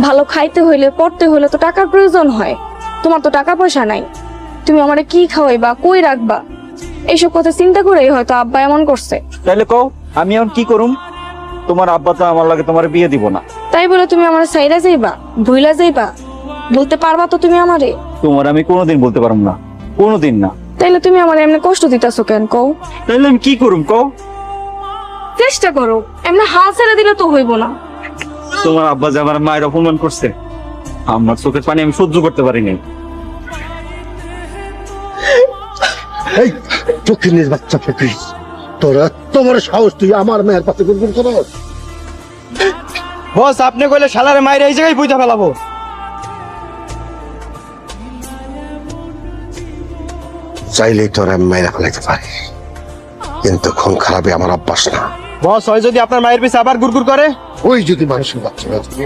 ভালো খাইতে হইলে পড়তে হইলে তো টাকার প্রয়োজন হয়। তোমার তো টাকা পয়সা নাই, তুমি আমারে কি খাওয়াইবা, কই রাখবা, এইসব কথা চিন্তা করেই হয়তো আব্বা এমন করছে। তাইলে কও আমি এখন কি করুম? তোমার আব্বা তো আমার লাগে তোমার বিয়ে দিব না। তাই বলে তুমি আমার সাইরা যাইবা, ভুইলা যাইবা? বলতে পারবা তো তুমি আমারে? তোমার আমি কোনোদিন বলতে পারবো না, কোনোদিন না। তাইলে তুমি আমার এমনি কষ্ট দিতেছো কেন কও? তাইলে আমি কি করুম কও? চেষ্টা করো, এমনি হাল ছেড়ে দিলে তো হইব না। তোমার আব্বা যে আমার মায়ের অপমান করছে, আমার চোখের পানি আমি সহ্য করতে পারিনি। এই ফকির বাচ্চা ফকির, তোরা তোমার সাহস, তুই আমার মেয়ের পাশে গুনগুন করস? বস আপনি কইলে শালারে মাইরে এই জায়গায় বুঝা ফেলাবো। চাইলেই তোরা আমি মেয়েরা ফেলাইতে পারি, কিন্তু খুন খারাপই আমার অভ্যাস না। বস হয় যদি আপনার মায়ের পিছে আবার গুড়গুড় করে? ওই যদি মানুষের বাচ্চা না থাকে,